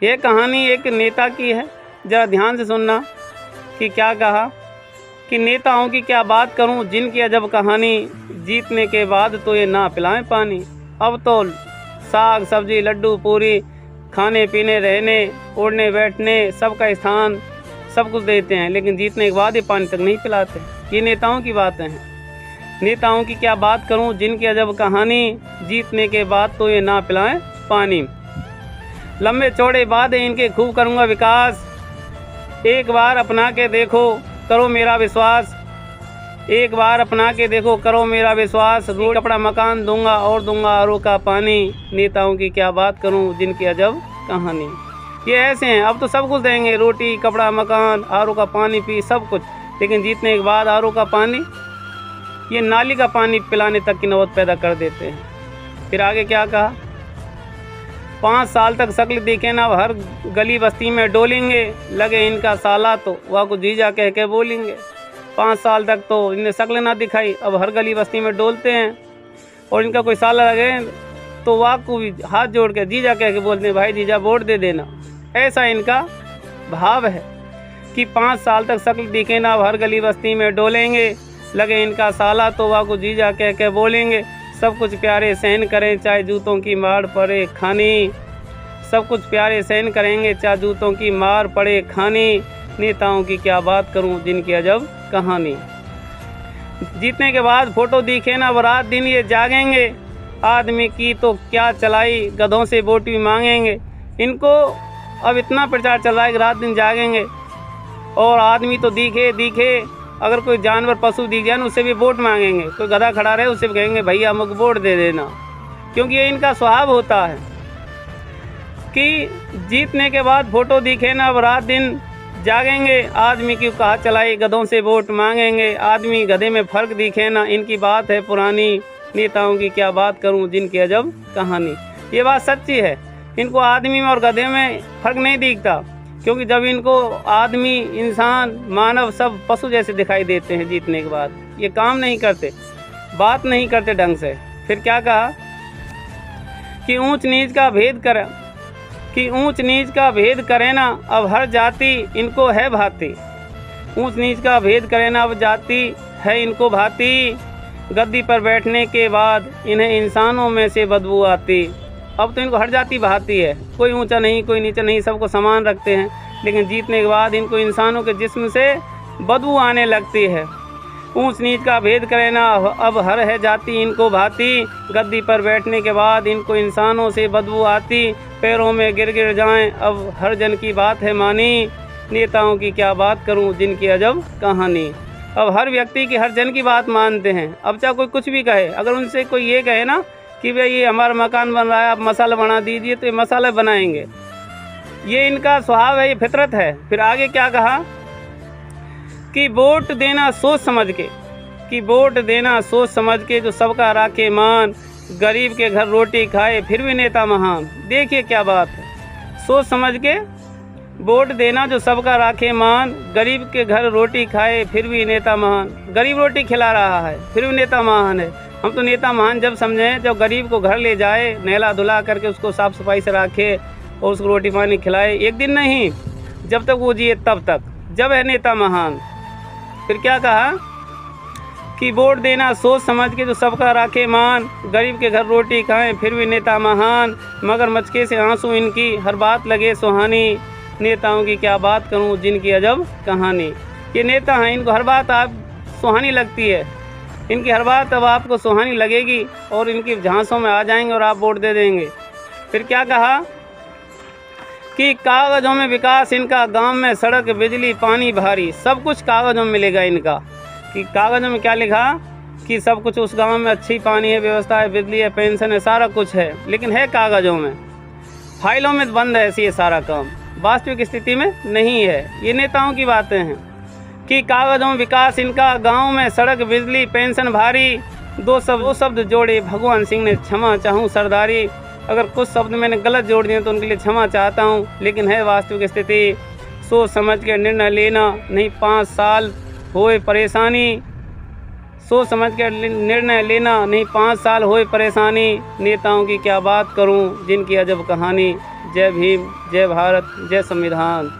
यह कहानी एक नेता की है, ज़रा ध्यान से सुनना कि क्या कहा कि नेताओं की क्या बात करूं, जिनकी अजब कहानी, जीतने के बाद तो ये ना पिलाएं पानी। अब तो साग सब्जी लड्डू पूरी, खाने पीने रहने उड़ने बैठने सबका स्थान सब कुछ देते हैं, लेकिन जीतने के बाद ये पानी तक नहीं पिलाते। ये नेताओं की बातें हैं। नेताओं की क्या बात करूं, जिनकी अजब कहानी, जीतने के बाद तो ये ना पिलाएं पानी। लंबे चौड़े वादे इनके खूब करूंगा विकास, एक बार अपना के देखो करो मेरा विश्वास। एक बार अपना के देखो करो मेरा विश्वास, रोटी कपड़ा मकान दूंगा और दूंगा आरो का पानी। नेताओं की क्या बात करूं, जिनकी अजब कहानी। ये ऐसे हैं, अब तो सब कुछ देंगे, रोटी कपड़ा मकान आरो का पानी पी सब कुछ, लेकिन जीतने के बाद आरो का पानी, ये नाली का पानी पिलाने तक की नौबत पैदा कर देते हैं। फिर आगे क्या कहा, 5 साल तक शक्ल दिखे ना, हर गली बस्ती में डोलेंगे, लगे इनका साला तो वह को जीजा कह के बोलेंगे। 5 साल तक तो इन्हें शक्ल ना दिखाई, अब हर गली बस्ती में डोलते हैं, और इनका कोई साला लगे तो वह को भी हाथ जोड़ के जीजा कह के बोलते हैं, भाई जीजा वोट दे देना। ऐसा इनका भाव है कि 5 साल तक शक्ल दिखे ना, हर गली बस्ती में डोलेंगे, लगे इनका साला तो वह को जीजा कह के बोलेंगे। सब कुछ प्यारे सहन करें चाहे जूतों की मार पड़े खानी, सब कुछ प्यारे सहन करेंगे चाहे जूतों की मार पड़े खानी। नेताओं की क्या बात करूं, जिनकी अजब कहानी। जीतने के बाद फोटो दिखे ना, वो रात दिन ये जागेंगे, आदमी की तो क्या चलाई, गधों से वोट भी मांगेंगे। इनको अब इतना प्रचार चल रहा है कि रात दिन जागेंगे, और आदमी तो दिखे, अगर कोई जानवर पशु दिख जाए ना उससे भी वोट मांगेंगे। कोई गधा खड़ा रहे उससे भी कहेंगे भैया हमको वोट दे देना, क्योंकि ये इनका स्वभाव होता है कि जीतने के बाद फोटो दिखे ना, अब रात दिन जागेंगे, आदमी की कहा चलाई, गधों से वोट मांगेंगे। आदमी गधे में फ़र्क दिखे ना, इनकी बात है पुरानी। नेताओं की क्या बात करूं, जिनकी अजब कहानी। ये बात सच्ची है, इनको आदमी में और गधे में फ़र्क नहीं दिखता, क्योंकि जब इनको आदमी इंसान मानव सब पशु जैसे दिखाई देते हैं, जीतने के बाद ये काम नहीं करते, बात नहीं करते ढंग से। फिर क्या कहा कि ऊंच नीच का भेद कर, कि ऊंच नीच का भेद करे ना, अब हर जाति इनको है भाती। ऊंच नीच का भेद करे ना, अब जाति है इनको भाती। गद्दी पर बैठने के बाद इन्हें इंसानों में से बदबू आती। अब तो इनको हर जाति भाती है, कोई ऊंचा नहीं कोई नीचा नहीं, सबको समान रखते हैं, लेकिन जीतने के बाद इनको इंसानों के जिस्म से बदबू आने लगती है। ऊंच नीच का भेद करे ना, अब हर है जाति इनको भाती। गद्दी पर बैठने के बाद इनको इंसानों से बदबू आती। पैरों में गिर जाएं, अब हर जन की बात है मानी। नेताओं की क्या बात करूं, जिनकी अजब कहानी। अब हर व्यक्ति की हर जन की बात मानते हैं। अब चाहे कोई कुछ भी कहे, अगर उनसे कोई ये कहे ना कि भाई ये हमारा मकान बन रहा है, आप मसाला बना दीजिए, तो ये मसाला बनाएंगे। ये इनका स्वभाव है, ये फितरत है। फिर आगे क्या कहा कि वोट देना सोच समझ के, कि वोट देना सोच समझ के, जो सबका राखे मान, गरीब के घर रोटी खाए फिर भी नेता महान। देखिए क्या बात है, सोच समझ के वोट देना, जो सबका राखे मान, गरीब के घर रोटी खाए फिर भी नेता महान। गरीब रोटी खिला रहा है फिर भी नेता महान है। हम तो नेता महान जब समझें जब गरीब को घर ले जाए, नहला धुला करके उसको साफ़ सफाई से रखे और उसको रोटी पानी खिलाए। एक दिन नहीं, जब तक वो जिए तब तक, जब है नेता महान। फिर क्या कहा कि वोट देना सोच समझ के, जो सबका राखे मान, गरीब के घर रोटी खाएं फिर भी नेता महान। मगर मचके से आंसू इनकी हर बात लगे सुहानी। नेताओं की क्या बात करूं, जिनकी अजब कहानी। ये नेता हैं, इनको हर बात आप सुहानी लगती है, इनकी हर बात अब आपको सुहानी लगेगी और इनकी झांसों में आ जाएंगे और आप वोट दे देंगे। फिर क्या कहा कि कागज़ों में विकास इनका, गांव में सड़क बिजली पानी भारी, सब कुछ कागज़ों में मिलेगा इनका। कि कागज़ों में क्या लिखा कि सब कुछ उस गांव में अच्छी पानी है, व्यवस्था है, बिजली है, पेंशन है, सारा कुछ है, लेकिन है कागज़ों में, फाइलों में बंद है ये सारा काम, वास्तविक स्थिति में नहीं है। ये नेताओं की बातें हैं कि कागज़ों में विकास इनका, गांव में सड़क बिजली पेंशन भारी। दो शब्द जोड़े भगवान सिंह ने, क्षमा चाहूँ सरदारी। अगर कुछ शब्द मैंने गलत जोड़ दिए तो उनके लिए क्षमा चाहता हूँ, लेकिन है वास्तविक स्थिति। सोच समझ के निर्णय लेना, नहीं 5 साल होए परेशानी। सोच समझ के निर्णय लेना, नहीं 5 साल होए परेशानी। नेताओं की क्या बात करूं, जिनकी अजब कहानी। जय भीम, जय भारत, जय संविधान।